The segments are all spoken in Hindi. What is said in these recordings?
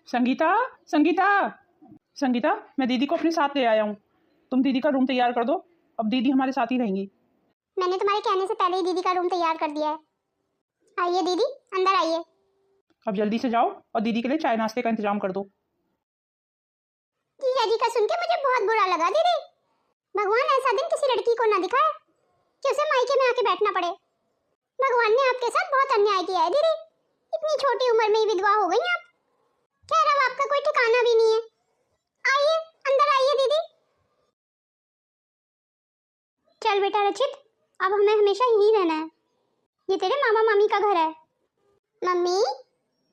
संगीता, संगीता, संगीता, मैं दीदी को अपने साथ ले आया हूँ। तुम दीदी का रूम तैयार कर दो। अब दीदी हमारे साथ ही रहेंगी। मैंने तुम्हारे कहने से पहले ही दीदी का रूम तैयार कर दिया है। आइए दीदी, अंदर आइए। अब जल्दी से जाओ और दीदी के लिए चाय नाश्ते का इंतजाम कर दो। जीजा जी का सुन के मुझे बहुत बुरा लगा दीदी। भगवान ऐसा दिन किसी लड़की को ना दिखाए कि उसे मायके में आके बैठना पड़े। भगवान ने आपके साथ बहुत अन्याय किया है दीदी। इतनी छोटी उम्र में ही विधवा हो गई आप। खैर अब आपका कोई ठिकाना भी नहीं है। आइए अंदर आइए दीदी। चल बेटा रचित, अब हमें हमेशा यहीं रहना है। ये तेरे मामा मामी का घर है। मम्मी,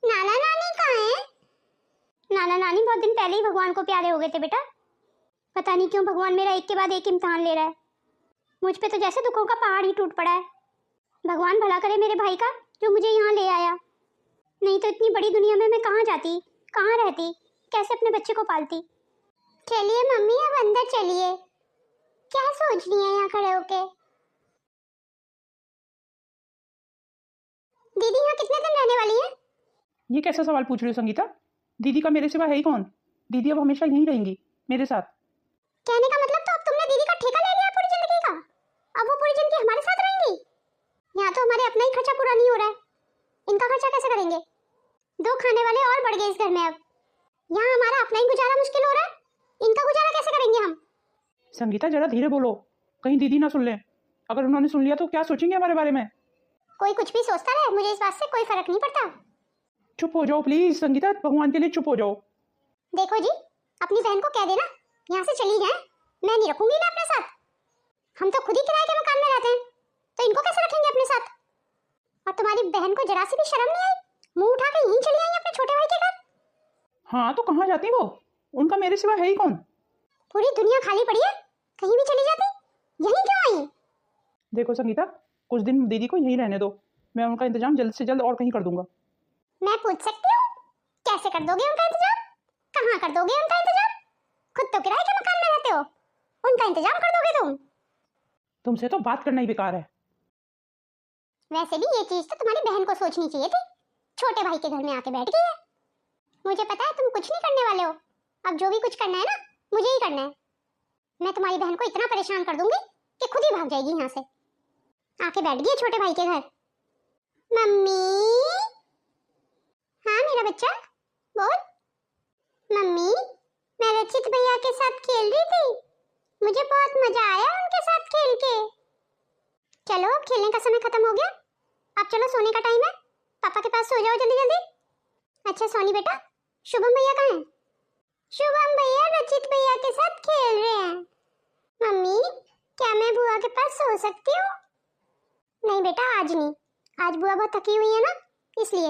नाना नानी कहाँ हैं? नाना नानी बहुत दिन पहले ही भगवान को प्यारे हो गए थे बेटा। पता नहीं क्यों भगवान मेरा एक के बाद एक इम्तिहान ले रहा है। मुझ पे तो जैसे दुखों का पहाड़ ही टूट पड़ा है। भगवान भला करे मेरे भाई का, जो मुझे यहाँ ले आया। नहीं तो इतनी बड़ी दुनिया में मैं कहाँ जाती, कहाँ रहती, कैसे अपने बच्चे को पालती। चलिए मम्मी, अब अंदर चलिए। क्या सोच रही है यहाँ खड़े होके? दीदी यहाँ कितने दिन रहने वाली है? ये कैसा सवाल पूछ रही हो संगीता? दीदी का मेरे सिवा है ही कौन? दीदी अब हमेशा यहीं रहेंगी मेरे साथ। कहने का मतलब तो अब तुमने दीदी का ठेका ले लिया पूरी जिंदगी का। अब वो पूरी जिंदगी हमारे साथ रहेंगी। यहाँ तो हमारे अपना ही खर्चा पूरा नहीं हो रहा है, इनका खर्चा कैसे करेंगे? 2 खाने वाले और बढ़ गए इस घर में। अब यहाँ हमारा अपना ही गुजारा मुश्किल हो रहा है, इनका गुजारा कैसे करेंगे हम? संगीता जरा धीरे बोलो, कहीं दीदी ना सुन ले। अगर उन्होंने सुन लिया तो क्या सोचेंगे हमारे बारे में? कोई कुछ भी सोचता रहे, मुझे इस बात से कोई फर्क नहीं पड़ता। चुप हो जाओ प्लीज संगीता, भगवान के लिए चुप हो जाओ। देखो जी, अपनी बहन को कह देना यहाँ से चली जाए। मैं नहीं रखूंगी ना अपने साथ। हम तो खुद ही किराए के मकान में रहते हैं, तो इनको कैसे रखेंगे अपने साथ? और तुम्हारी बहन को जरा सी भी शर्म नहीं आई? मुंह उठा के यहीं चली आई अपने छोटे भाई के घर। हाँ तो कहाँ जाती वो? उनका मेरे सिवा है ही कौन? पूरी दुनिया खाली पड़ी है, कहीं भी चली जाती, यहीं क्यों आई? देखो संगीता, कुछ दिन दीदी को यहीं रहने दो। मैं उनका इंतजाम जल्द से जल्द और कहीं कर दूंगा। मैं पूछ सकती हूँ, कैसे कर दोगे उनका इंतजाम? कहाँ कर दोगे उनका इंतजाम? खुद तो किराए के मकान में रहते हो, उनका इंतजाम कर दोगे तुम? तुमसे तो बात करना ही बेकार है। वैसे भी ये चीज तो तुम्हारी बहन को सोचनी चाहिए थी। छोटे भाई के घर में आके बैठ गई है। मुझे पता है तुम कुछ नहीं करने वाले हो। अब जो भी कुछ करना है ना, मुझे ही करना है। मैं तुम्हारी बहन को इतना परेशान कर दूंगी कि खुद ही भाग जाएगी यहाँ से। आके बैठ गई है छोटे भाई के घर। मम्मी, हाँ मेरा बच्चा बोल। मम्मी, मैं रचित भैया के साथ खेल रही थी, मुझे बहुत मजा आया उनके साथ खेल के। चलो अब खेलने का समय खत्म हो गया, अब चलो सोने का टाइम है। पापा के पास सो जाओ जल्दी जल्दी। अच्छा सोनी बेटा, शुभम भैया कहाँ हैं? शुभम भैया रचित भैया के साथ खेल रहे हैं। मम्मी, क्या मैं बुआ के पास सो सकती हूँ? नहीं बेटा, आज नहीं। आज बुआ बहुत थकी हुई है ना, इसलिए।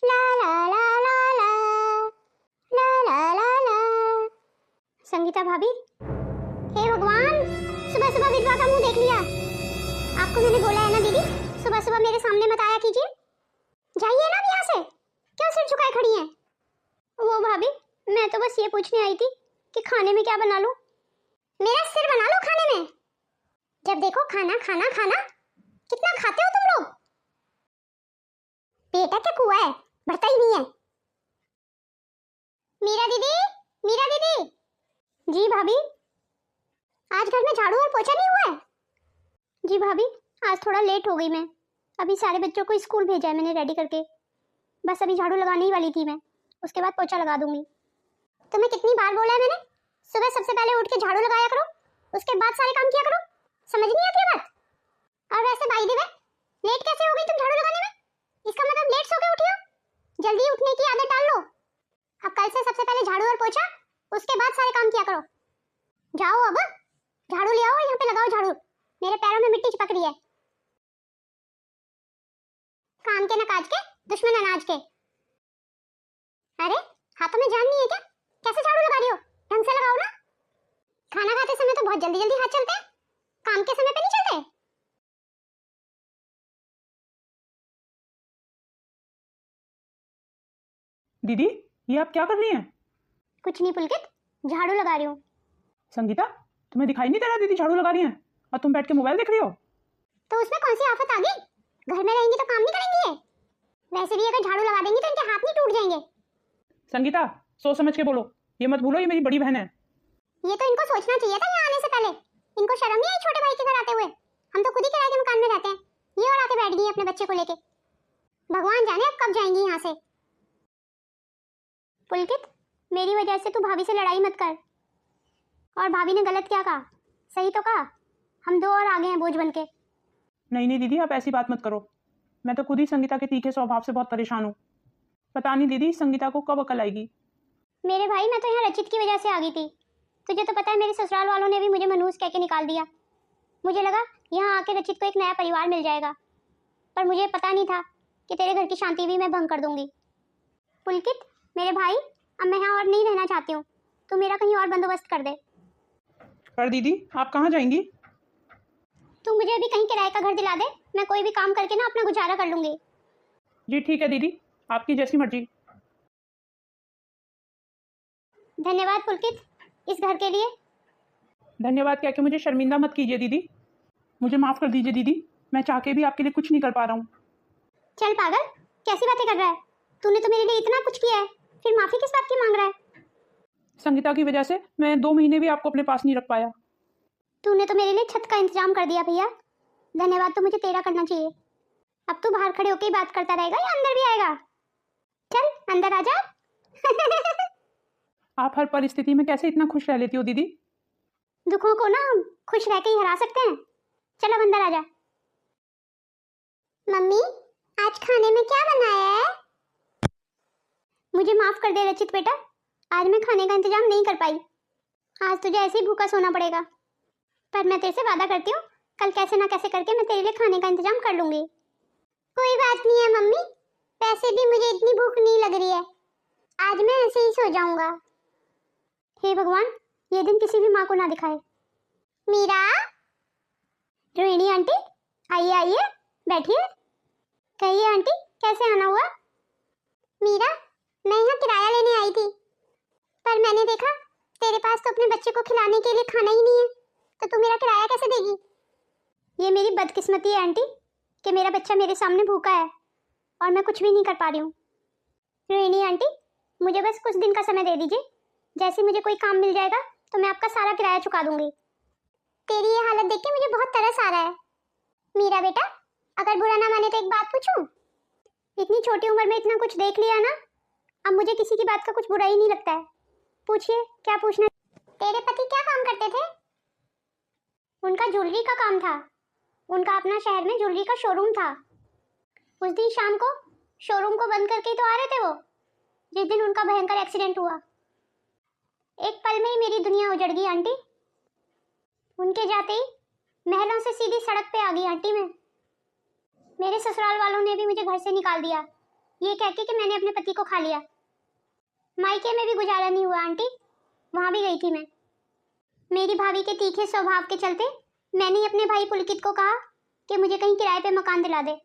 ला ला ला ला ला ला ला ला ला। संगीता भाभी, हे भगवान, सुबह सुबह विधवा का मुंह देख लिया। आपको मैंने बोला है ना दीदी, सुबह सुबह मेरे सामने मत आया कीजिए। जाइए ना यहाँ से, क्यों सिर झुकाए खड़ी हैं? वो भाभी, मैं तो बस ये पूछने आई थी कि खाने में क्या बना लूं? मेरा सिर बना लो खाने में। जब देखो खाना खाना खाना, कितना खाते हो तुम लोग? पेटा क्या कुआ है, भरता ही नहीं है। मीरा दीदी, मीरा दीदी। जी भाभी। आज घर में झाड़ू और पोछा नहीं हुआ है? जी भाभी, आज थोड़ा लेट हो गई मैं। अभी सारे बच्चों को स्कूल भेजा है मैंने रेडी करके। बस अभी झाड़ू लगाने ही वाली थी मैं, उसके बाद पोछा लगा दूंगी। तुम्हें कितनी बार बोला है मैंने, सुबह सबसे पहले उठ के झाड़ू लगाया करो, उसके बाद सारे काम किया करो। समझ नहीं आती बात? और वैसे बाई दी वे, लेट कैसे हो गई तुम झाड़ू लगाने में? इसका मतलब लेट सो के उठी हो। जल्दी उठने की आदत डाल लो। अब कल से सबसे पहले झाड़ू और पोछा, उसके बाद सारे काम किया करो। जाओ अब झाड़ू ले आओ, यहाँ पे लगाओ झाड़ू। मेरे पैरों में मिट्टी चिपक रही है। काम के न काज के, दुश्मन अनाज के। अरे हाथों में जान नहीं है क्या? कैसे झाड़ू लगा रही हो? ढंग से लगाओ ना। खाना खाते समय तो बहुत जल्दी जल्दी हाथ चलते हैं, काम के समय पे नहीं चलते। दीदी, ये आप क्या कर रही हैं? कुछ नहीं पुलकित, झाड़ू लगा रही हूँ। संगीता, तुम्हें दिखाई नहीं दे रहा दीदी झाड़ू लगा रही हैं और तुम बैठ के मोबाइल देख रही हो? तो उसमें कौन सी आफत आ गई? घर में रहेंगी तो काम नहीं करेंगी ये? वैसे भी अगर झाड़ू लगा देंगी तो इनके हाथ नहीं टूट जाएंगे। संगीता, सोच समझ के बोलो, ये मत भूलो ये मेरी बड़ी बहन है। ये तो इनको सोचना चाहिए था यहाँ आने से पहले। इनको शर्म नहीं आई छोटे भाई के घर आते हुए? हम तो खुद ही किराए के मकान में रहते हैं, ये और आके बैठ गई अपने बच्चे को लेके। भगवान जाने अब कब जाएंगी यहाँ से। पुलकित, मेरी वजह से तू भाभी से लड़ाई मत कर। और भाभी ने गलत क्या कहा? सही तो कहा, हम दो और आ गए हैं बोझ बन के। नहीं नहीं दीदी, आप ऐसी बात मत करो। मैं तो खुद ही संगीता के तीखे स्वभाव से बहुत परेशान हूँ। पता नहीं दीदी संगीता को कब अकल आएगी। मेरे भाई, मैं तो यहाँ रचित की वजह से आ गई थी। तुझे तो पता है मेरे ससुराल वालों ने भी मुझे मनहूस कह के निकाल दिया। मुझे लगा यहाँ आके रचित को एक नया परिवार मिल जाएगा, पर मुझे पता नहीं था कि तेरे घर की शांति भी मैं भंग कर दूंगी। पुलकित मेरे भाई, अब मैं यहाँ और नहीं रहना चाहती हूँ, तू मेरा कहीं और बंदोबस्त कर दे। पर दीदी आप कहाँ जाएंगी? तू मुझे अभी कहीं किराए का घर दिला दे, मैं कोई भी काम करके ना अपना गुजारा कर लूंगी। जी ठीक है दीदी, आपकी जैसी मर्जी। धन्यवाद पुलकित इस घर के लिए। धन्यवाद क्या कि मुझे शर्मिंदा मत कीजिए दीदी, मुझे माफ़ कर दीजिए दीदी, मैं चाह के भी आपके लिए कुछ नहीं कर पा रहा हूँ। चल पागल, कैसी बातें कर रहा है? तूने तो मेरे लिए इतना कुछ किया है, फिर माफी किस बात की मांग रहा है? संगीता की वजह से मैं 2 महीने भी आपको अपने पास नहीं रख पाया। तूने तो मेरे लिए छत का इंतजाम कर दिया भैया, धन्यवाद तो मुझे तेरा करना चाहिए। अब तू बाहर खड़े होकर ही बात करता रहेगा या अंदर भी आएगा? चल अंदर आ जा। आप हर परिस्थिति में कैसे इतना खुश रह लेती हो दीदी? दुखों को ना हम खुश रह के ही हरा सकते हैं। चल अब अंदर आ जा। मम्मी, आज खाने में क्या बनाया है? मुझे माफ कर दे रचित बेटा, आज मैं खाने का इंतजाम नहीं कर पाई। आज तुझे ऐसे ही भूखा सोना पड़ेगा, पर मैं तेरे से वादा करती हूँ कल कैसे ना कैसे करके मैं तेरे लिए खाने का इंतजाम कर लूंगी। कोई बात नहीं है मम्मी, वैसे भी मुझे इतनी भूख नहीं लग रही है, आज मैं ऐसे ही सो जाऊंगा। हे भगवान, ये दिन किसी भी माँ को ना दिखाए। मीरा, रोहिणी आंटी, आइए आइए बैठिए। कहिए आंटी, कैसे आना हुआ? मीरा, मैं यहाँ किराया लेने आई थी, पर मैंने देखा तेरे पास तो अपने बच्चे को खिलाने के लिए खाना ही नहीं है, तो तू मेरा किराया कैसे देगी? ये मेरी बदकिस्मती है आंटी कि मेरा बच्चा मेरे सामने भूखा है और मैं कुछ भी नहीं कर पा रही हूँ। रोहिणी आंटी, मुझे बस कुछ दिन का समय दे दीजिए, जैसे मुझे कोई काम मिल जाएगा तो मैं आपका सारा किराया चुका दूंगी। तेरी ये हालत देख के मुझे बहुत तरस आ रहा है। मीरा बेटा, अगर बुरा ना माने तो एक बात पूछूं? इतनी छोटी उम्र में इतना कुछ देख लिया ना, अब मुझे किसी की बात का कुछ बुरा ही नहीं लगता है। पूछिए क्या पूछना। तेरे पति क्या काम करते थे? उनका ज्वेलरी का काम था, उनका अपना शहर में ज्वेलरी का शोरूम था। उस दिन शाम को शोरूम को बंद करके ही तो आ रहे थे वो, जिस दिन उनका भयंकर एक्सीडेंट हुआ। एक पल में ही मेरी दुनिया उजड़ गई आंटी। उनके जाते ही महलों से सीधी सड़क पे आ गई आंटी मैं। मेरे ससुराल वालों ने भी मुझे घर से निकाल दिया, ये कह के कि मैंने अपने पति को खा लिया। मायके में भी गुजारा नहीं हुआ आंटी, वहां भी गई थी मैं। मेरी भाभी के तीखे स्वभाव के चलते मैंने अपने भाई पुलकित को कहा कि मुझे कहीं किराए पे मकान दिला दे।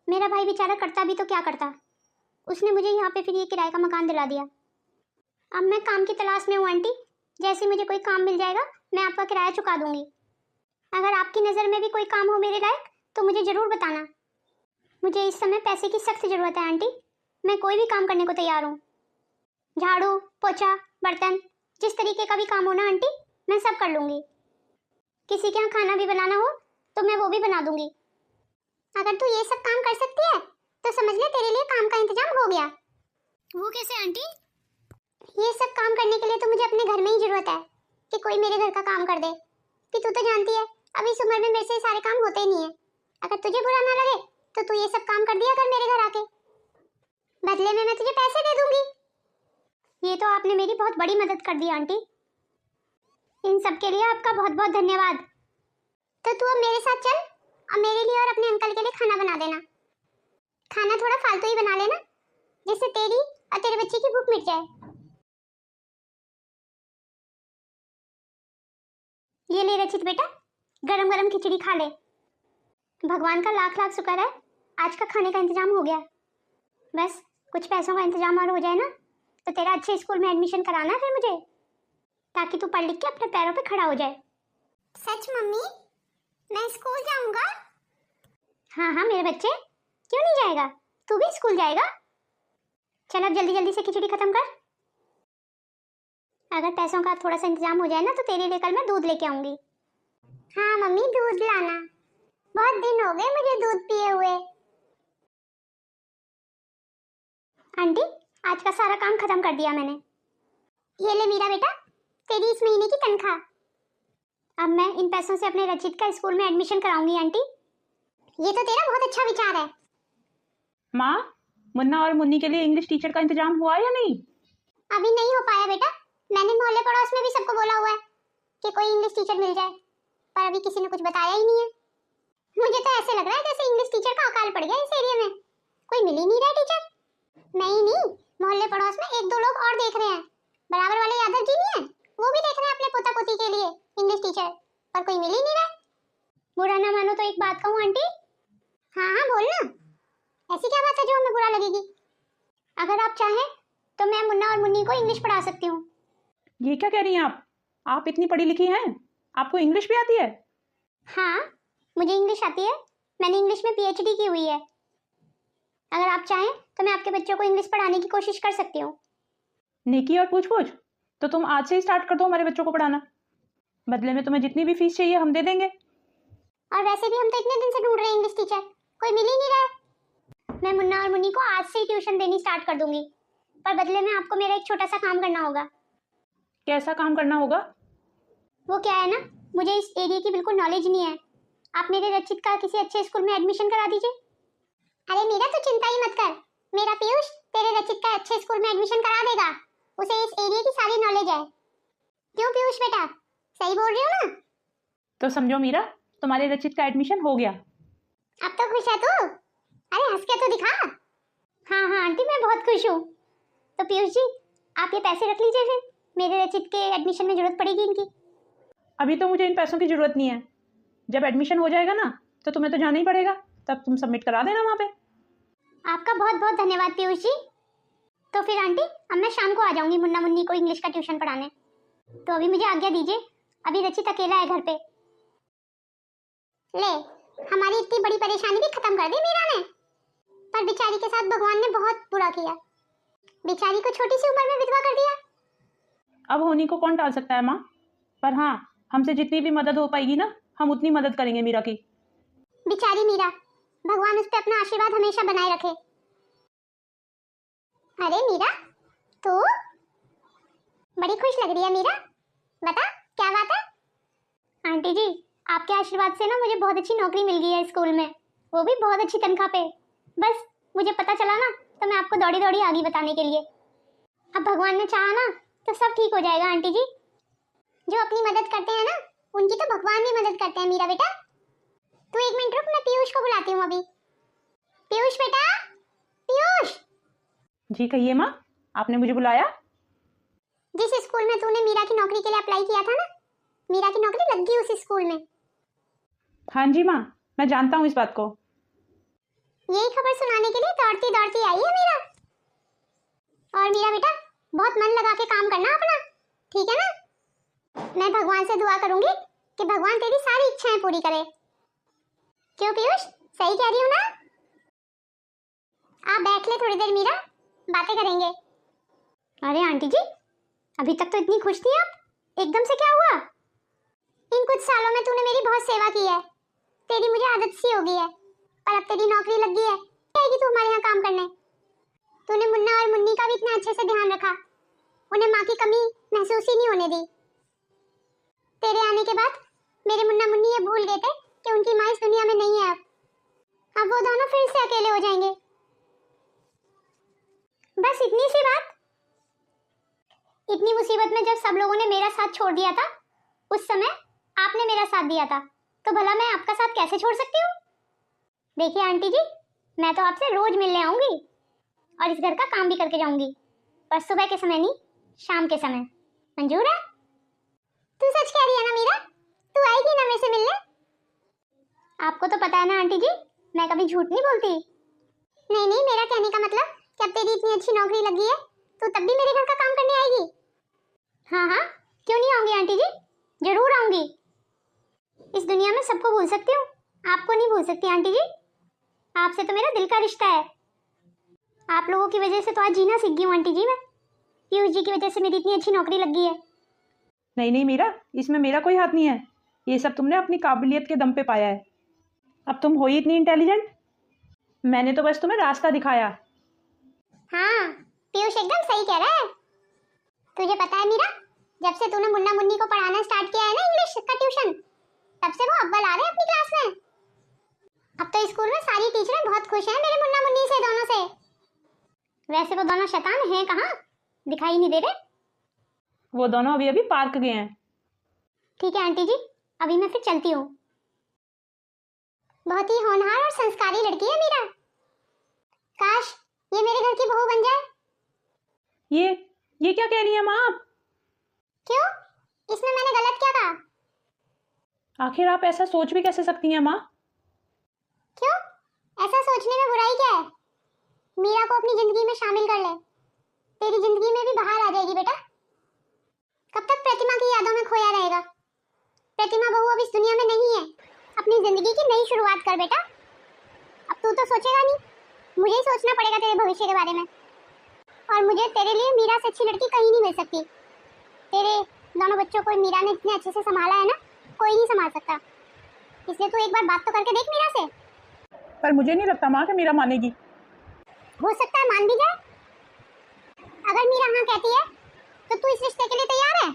मेरा भाई बेचारा करता भी तो क्या करता, उसने मुझे यहाँ पे फिर ये किराए का मकान दिला दिया। अब मैं काम की तलाश में हूँ आंटी, जैसे मुझे कोई काम मिल जाएगा मैं आपका किराया चुका दूंगी। अगर आपकी नज़र में भी कोई काम हो मेरे लायक तो मुझे ज़रूर बताना। मुझे इस समय पैसे की सख्त ज़रूरत है आंटी, मैं कोई भी काम करने को तैयार हूँ। झाड़ू पोछा बर्तन, जिस तरीके का भी काम हो ना आंटी, मैं सब कर लूँगी। किसी के यहाँ खाना भी बनाना हो तो मैं वो भी बना दूंगी। अगर तू ये सब काम कर सकती है तो समझ ले तेरे लिए काम का इंतजाम हो गया। वो कैसे आंटी? ये सब काम करने के लिए तो मुझे अपने घर में ही जरूरत है कि कोई मेरे घर का काम कर दे, कि तू तो जानती है अब इस उम्र में मेरे से सारे काम होते ही नहीं है। अगर तुझे बुरा ना लगे तो तू ये सब काम कर दिया कर मेरे घर आके, बदले में मैं तुझे पैसे दे दूंगी। ये तो आपने मेरी बहुत बड़ी मदद कर दी आंटी, इन सब के लिए आपका बहुत बहुत धन्यवाद। तो तू अब मेरे साथ चल और मेरे लिए और अपने अंकल के लिए खाना बना देना। खाना थोड़ा फालतू ही बना लेना, जिससे तेरी और तेरे बच्चे की भूख मिट जाए। ये ले रचित बेटा, गरम गरम खिचड़ी खा ले। भगवान का लाख लाख शुक्र है आज का खाने का इंतजाम हो गया। बस कुछ पैसों का इंतजाम और हो जाए ना तो तेरा अच्छे स्कूल में एडमिशन कराना है फिर मुझे, ताकि तू पढ़ लिख के अपने पैरों पे खड़ा हो जाए। सच मम्मी, मैं स्कूल जाऊंगा? हाँ हाँ मेरे बच्चे, क्यों नहीं जाएगा? तू भी स्कूल जाएगा? चल अब जल्दी जल्दी से खिचड़ी खत्म कर। अगर पैसों का थोड़ा सा इंतजाम हो जाए ना तो तेरे लिए कल मैं दूध लेके आऊंगी। हाँ मम्मी, दूध लाना। बहुत दिन हो गए मुझे दूध पिए हुए। आंटी, आज का सारा काम खत्म कर दिया मैंने। ये ले मीरा बेटा, तेरी इस महीने की तनख्वाह। अब मैं इन पैसों से अपने रचित का स्कूल में एडमिशन कराऊंगी। आंटी, ये तो तेरा बहुत अच्छा विचार है। माँ, मुन्ना और मुन्नी के लिए इंग्लिश टीचर का इंतजाम हुआ या नहीं? अभी नहीं हो पाया बेटा। मैंने मोहल्ले पड़ोस में भी सबको बोला हुआ है कि कोई इंग्लिश टीचर मिल जाए, पर अभी किसी ने कुछ बताया ही नहीं है। मुझे तो ऐसे लग रहा है जैसे इंग्लिश टीचर का अकाल पड़ गया इस एरिया में। कोई मिल ही नहीं रहा टीचर। नहीं, मोहल्ले पड़ोस में एक दो लोग और देख रहे हैं। बराबर वाले यादव जी नहीं है, वो भी देख रहे हैं अपने पोता पोती के लिए इंग्लिश टीचर, पर कोई मिल ही नहीं रहा। बुरा ना मानो तो एक बात कहूँ आंटी। हाँ हाँ बोल ना, ऐसी क्या बात है जो हमें बुरा लगेगी? अगर आप चाहें तो मैं मुन्ना और मुन्नी को इंग्लिश पढ़ा सकती हूँ। ये क्या कह रही हैं आप इतनी पढ़ी लिखी हैं, आपको इंग्लिश भी आती है? हाँ, मुझे इंग्लिश आती है। मैंने इंग्लिश में पीएचडी की हुई है। अगर आप चाहें तो मैं आपके बच्चों को इंग्लिश पढ़ाने की कोशिश कर सकती हूँ। नेकी और पूछ तो तुम आज से ही स्टार्ट कर दो हमारे बच्चों को पढ़ाना। बदले में तुम्हें जितनी भी फीस चाहिए हम दे देंगे। और वैसे भी हम तो इतने दिन से ढूंढ रहे हैं इंग्लिश टीचर, कोई मिल ही नहीं रहा है। मैं मुन्ना और मुन्नी को आज से ही ट्यूशन देनी स्टार्ट कर दूंगी, पर बदले में आपको मेरा एक छोटा सा काम करना होगा। कैसा काम करना होगा? वो क्या है ना, मुझे इस एरिया की बिल्कुल नॉलेज नहीं है। आप मेरे रचित का किसी अच्छे स्कूल में एडमिशन करा दीजिए। अरे मीरा, तू चिंता ही मत कर। मेरा पीयूष तेरे रचित का अच्छे स्कूल में एडमिशन करा देगा। उसे इस एरिया की सारी नॉलेज है। क्यों पीयूष बेटा, सही बोल रही हो ना? तो समझो मीरा, तुम्हारे रचित का एडमिशन हो गया। अब तो खुश है तू? अरे हंस के तो दिखा। हाँ आंटी, मैं बहुत खुश हूँ। तो पीयूष जी, आप ये पैसे रख लीजिए, फिर मेरे रचित के एडमिशन में जरूरत पड़ेगी इनकी। अभी तो मुझे इन पैसों की जरूरत नहीं है। जब एडमिशन हो जाएगा ना तो तुम्हें तो जाना ही पड़ेगा, तब तुम सबमिट करा देना वहाँ पे। आपका बहुत बहुत धन्यवाद पीयूष जी। तो फिर आंटी, अब मैं शाम को आ जाऊंगी मुन्ना मुन्नी को इंग्लिश का ट्यूशन पढ़ाने। तो अभी मुझे आज्ञा दीजिए, अभी रचित अकेला है घर पे। ले, हमारी इतनी बड़ी परेशानी भी खत्म कर दी मीरा ने। पर बेचारी के साथ भगवान ने बहुत बुरा किया। बेचारी को छोटी सी उम्र में विधवा कर दिया। अब होनी को कौन टाल सकता है माँ, पर हाँ, हमसे जितनी भी मदद हो पाएगी ना, हम उतनी मदद करेंगे मीरा की। बेचारी मीरा, भगवान उस पर अपना आशीर्वाद हमेशा बनाए रखे। अरे मीरा, तू बड़ी खुश लग रही है। मीरा बता, क्या बात है? आंटी जी, आपके आशीर्वाद से ना मुझे बहुत अच्छी नौकरी मिल गई है स्कूल में, वो भी बहुत अच्छी तनख्वाह पे। बस मुझे पता चला ना तो मैं आपको दौड़ी दौड़ी आ गई बताने के लिए। अब भगवान ने चाहा ना तो सब ठीक हो जाएगा आंटी जी। जो अपनी मदद करते हैं ना, उनकी तो भगवान भी मदद करते हैं। मीरा बेटा, तू एक मिनट रुक, मैं पीयूष को बुलाती हूँ अभी। पीयूष बेटा, पीयूष। जी कहिए माँ, आपने मुझे बुलाया? जिस स्कूल में तूने मीरा की नौकरी के लिए अप्लाई किया था ना, मीरा की नौकरी लग गई उस स्कूल में। हाँ जी माँ, मैं जानता हूँ इस बात को। यही खबर सुनाने के लिए दौड़ती दौड़ती आई है मीरा। और मीरा बेटा, बहुत मन लगा के काम करना अपना, ठीक है ना? मैं भगवान से दुआ करूंगी कि भगवान तेरी सारी इच्छाएं पूरी करे। क्यों पीयूष, सही कह रही हूँ ना? आप बैठ ले थोड़ी देर मीरा, बातें करेंगे। अरे आंटी जी, अभी तक तो इतनी खुश थी आप, एकदम से क्या हुआ? इन कुछ सालों में तूने मेरी बहुत सेवा की है, तेरी मुझे आदत सी हो गई है। पर अब तेरी नौकरी लग गई है, आएगी तू हमारे यहाँ काम करने। तूने मुन्ना और मुन्नी का भी इतना अच्छे से ध्यान रखा, उन्हें माँ की कमी महसूस ही नहीं होने दी। तेरे आने के बाद मेरे मुन्ना मुन्नी ये भूल गए थे कि उनकी माँ इस दुनिया में नहीं है। अब वो दोनों फिर से अकेले हो जाएंगे। बस इतनी सी बात। इतनी मुसीबत में जब सब लोगों ने मेरा साथ छोड़ दिया था, उस समय आपने मेरा साथ दिया था, तो भला मैं आपका साथ कैसे छोड़ सकती हूँ? देखिए आंटी जी, मैं तो आपसे रोज मिलने आऊंगी और इस घर का काम भी करके जाऊंगी, पर सुबह के समय नहीं, शाम के समय। मंजूर है? तू सच कह रही है ना मीरा? तू आएगी ना मेरे से मिलने? आपको तो पता है ना आंटी जी, मैं कभी झूठ नहीं बोलती। नहीं, मेरा कहने का मतलब कि अब तेरी इतनी अच्छी नौकरी लगी है, तो तब भी मेरे घर का काम करने आएगी? हाँ, क्यों नहीं आऊंगी आंटी जी, जरूर आऊंगी। इस दुनिया में सबको भूल सकती हूँ, आपको नहीं भूल सकती आंटी जी। आपसे तो मेरा दिल का रिश्ता है, आप लोगों की वजह से तो आज जीना सीख गई हूँ आंटी जी मैं। पीयूष जी की वजह से मेरी इतनी अच्छी नौकरी लग गई है। नहीं नहीं मीरा, इसमें मेरा कोई हाथ नहीं है। ये सब तुमने अपनी काबिलियत के दम पे पाया है। अब तुम हो ही इतनी इंटेलिजेंट, मैंने तो बस तुम्हें रास्ता दिखाया। हाँ, पीयूष एकदम सही कह रहा है। तुझे पता है मीरा, जब से तूने मुन्ना मुन्नी को पढ़ाना स्टार्ट किया है ना इंग्लिश का ट्यूशन, तब से वो अव्वल आ रहे हैं अपनी क्लास में। अब तो स्कूल में सारी टीचरें बहुत खुश हैं मेरे मुन्ना मुन्नी से, दोनों से। वैसे वो दोनों शैतान हैं कहाँ, दिखाई नहीं दे रहे। वो दोनों अभी अभी पार्क गए हैं। ठीक है आंटी जी, अभी मैं फिर चलती हूँ। बहुत ही होनहार और संस्कारी लड़की है मीरा। काश ये मेरे घर की बहू बन जाए। ये क्या कह रही हैं माँ आप? क्यों, इसमें मैंने गलत क्या कहा? आखिर आप ऐसा सोच भी कैसे सकती हैं माँ? क्यों, ऐसा सोचने में बुराई क्या है? मीरा को अपनी जिंदगी में शामिल कर ले, तेरी जिंदगी में भी बाहर आ जाएगी बेटा। कब तक प्रतिमा की यादों में खोया रहेगा? प्रतिमा बहू अब इस दुनिया में नहीं है। अपनी जिंदगी की नई शुरुआत कर बेटा। अब तू तो सोचेगा नहीं, मुझे ही सोचना पड़ेगा तेरे भविष्य के बारे में। और मुझे तेरे लिए मीरा से अच्छी लड़की कहीं नहीं मिल सकती। तेरे दोनों बच्चों को मीरा ने इतने अच्छे से संभाला है ना, कोई नहीं संभाल सकता। इसलिए तू एक बार बात तो करके देख मीरा से। पर मुझे नहीं लगता माँ कि मीरा मानेगी। हो सकता है मान भी जाए। अगर मीरा हाँ कहती है तो तू इस रिश्ते के लिए तैयार है?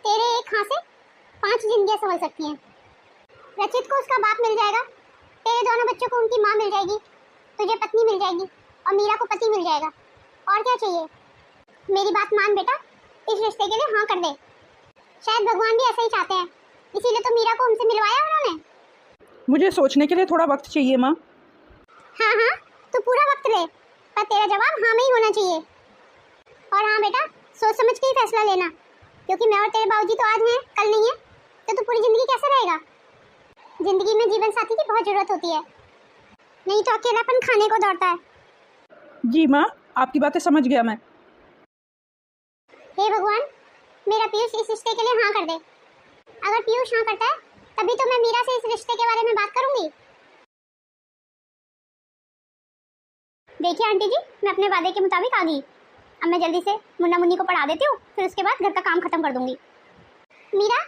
तेरे एक हाँ से 5 जिंदगियां संभल सकती हैं। रचित को उसका बाप मिल जाएगा, तेरे दोनों बच्चों को उनकी माँ मिल जाएगी, तुझे पत्नी मिल जाएगी और मीरा को पति मिल जाएगा। और क्या चाहिए? मेरी बात मान बेटा, इस रिश्ते के लिए हाँ कर दे। शायद भगवान भी ऐसा ही चाहते हैं, इसीलिए तो मीरा को हमसे मिलवाया उन्होंने। मुझे सोचने के लिए थोड़ा वक्त चाहिए माँ। हाँ हाँ, तू पूरा वक्त ले, पर तेरा जवाब हाँ में ही होना चाहिए। और हाँ बेटा, सोच समझ के ही फैसला लेना, क्योंकि मैं और तेरे बाबूजी तो आज हैं, कल नहीं है, तो तू पूरी जिंदगी कैसे रहेगा? जिंदगी में जीवन साथी की बहुत जरूरत होती है, नहीं तो अकेलापन खाने को दौड़ता है। जी माँ, आपकी बातें समझ गया मैं। हे भगवान, मेरा पीयूष इस रिश्ते के लिए हाँ कर दे। अगर पीयूष हाँ करता है तभी तो मैं मीरा से इस रिश्ते के बारे में बात करूंगी। देखिए आंटी जी, मैं अपने वादे के मुताबिक आ गई। अब मैं जल्दी से मुन्ना मुन्नी को पढ़ा देती हूँ, फिर उसके बाद घर का काम खत्म कर दूंगी। मीरा,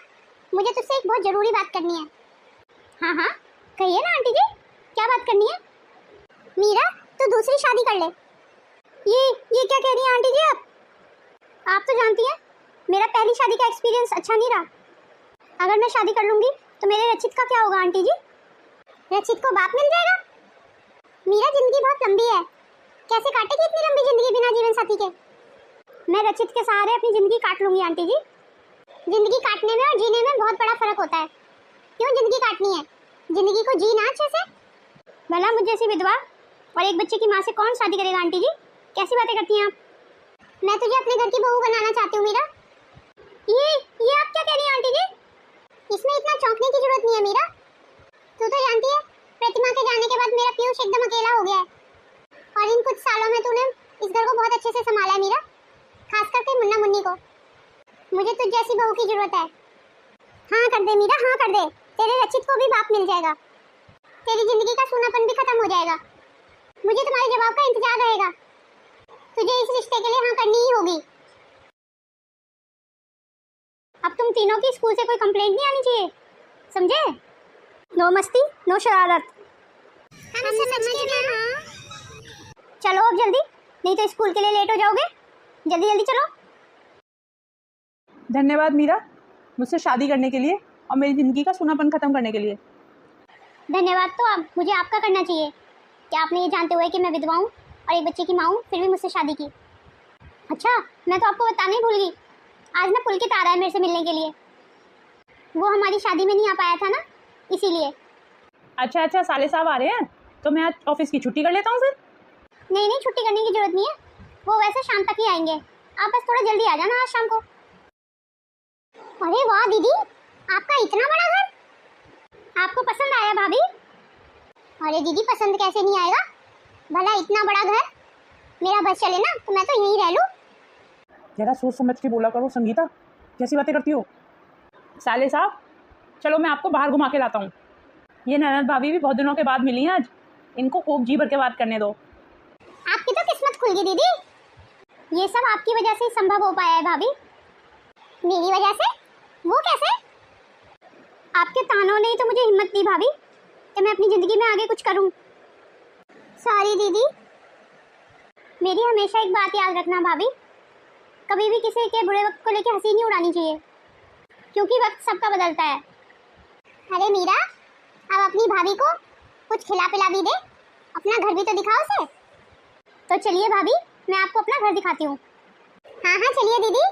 मुझे तुझसे एक बहुत जरूरी बात करनी है। हाँ हाँ कहिए ना आंटी जी, क्या बात करनी है? मीरा, तू दूसरी शादी कर ले। ये क्या कह रही हैं आंटी जी आप तो जानती हैं मेरा पहली शादी का एक्सपीरियंस अच्छा नहीं रहा। अगर मैं शादी कर लूंगी तो मेरे रचित का क्या होगा आंटी जी? रचित को बाप मिल जाएगा? मीरा, जिंदगी बहुत लंबी है, कैसे काटेगी इतनी लंबी जिंदगी बिना जीवन साथी के? मैं रचित के सहारे अपनी जिंदगी काट लूंगी आंटी जी। जिंदगी काटने में और जीने में बहुत बड़ा फर्क होता है। क्यों जिंदगी काटनी है? जिंदगी को जीना अच्छे से। भला मुझे जैसी विधवा और एक बच्चे की माँ से कौन शादी करेगा आंटी जी? कैसी बातें करती हैं आप? मैं तुझे अपने घर की बहू बनाना चाहती हूँ मीरा। ये आप क्या कह रही हैं आंटी जी? इसमें इतना चौंकने की जरूरत नहीं है मीरा। तू तो जानती है प्रतिमा के जाने के बाद मेरा पीयूष एकदम अकेला हो गया है, और इन कुछ सालों में तूने इस घर को बहुत अच्छे से संभाला है मीरा, खास करके मुन्ना मुन्नी को। मुझे तुझ जैसी बहू की जरूरत है। हाँ कर दे मीरा, हाँ कर दे। तेरे रचित को भी बाप मिल जाएगा, तेरी जिंदगी का सूनापन भी खत्म हो जाएगा। मुझे तुम्हारे जवाब का इंतजार रहेगा। तुझे इस रिश्ते के लिए हाँ करनी ही होगी। अब तुम तीनों की स्कूल से कोई कंप्लेंट नहीं आनी चाहिए, समझे? नो मस्ती, नो शरारत। हम समझ गए हाँ। चलो अब जल्दी, नहीं तो स्कूल के लिए लेट हो जाओगे। जल्दी जल्दी चलो। धन्यवाद मीरा, मुझसे शादी करने के लिए और मेरी ज़िंदगी का सूनापन ख़त्म करने के लिए। धन्यवाद तो अब मुझे आपका करना चाहिए कि आपने ये जानते हुए कि मैं विधवा हूँ और एक बच्चे की माँ हूँ, फिर भी मुझसे शादी की। अच्छा, मैं तो आपको बताना ही भूल गई, आज ना पुलकित आ रहा है मेरे से मिलने के लिए। वो हमारी शादी में नहीं आ पाया था ना, इसीलिए। अच्छा, साले साहब आ रहे हैं, तो मैं आज ऑफिस की छुट्टी कर लेता हूँ फिर। नहीं, छुट्टी करने की जरूरत नहीं है, वो वैसे शाम तक ही आएंगे। आप बस थोड़ा जल्दी आ जाना आज शाम को। अरे वाह दीदी, आपका इतना बड़ा घर, आपको पसंद आया भाभी? अरे दीदी, पसंद कैसे नहीं आएगा, भला इतना बड़ा घर। मेरा बस चले ना तो मैं तो यहीं रह लूं। जरा सोच समझ के बोला करो संगीता, कैसी बातें करती हो? साले साहब, चलो मैं आपको बाहर घुमा के लाता हूँ। ये ननद भाभी भी बहुत दिनों के बाद मिली हैं आज, इनको खूब जी भर के बात करने दो। आपकी तो भूल गई दीदी। ये सब आपकी वजह से ही संभव हो पाया है भाभी। मेरी वजह से? वो कैसे? आपके तानों ने ही तो मुझे हिम्मत दी भाभी कि मैं अपनी जिंदगी में आगे कुछ करूं। सॉरी दीदी। मेरी हमेशा एक बात याद रखना भाभी, कभी भी किसी के बुरे वक्त को लेकर हंसी नहीं उड़ानी चाहिए, क्योंकि वक्त सबका बदलता है। अरे मीरा, अब अपनी भाभी को कुछ खिला पिला भी दे, अपना घर भी तो दिखाओ उसे। तो चलिए भाभी, मैं आपको अपना घर दिखाती हूँ। हाँ हाँ चलिए दीदी।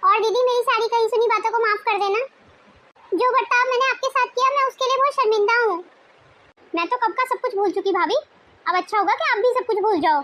और दीदी, मेरी सारी कही सुनी बातों को माफ कर देना। जो बर्ताव मैंने आपके साथ किया, मैं उसके लिए बहुत शर्मिंदा हूँ। मैं तो कब का सब कुछ भूल चुकी भाभी। अब अच्छा होगा कि आप भी सब कुछ भूल जाओ।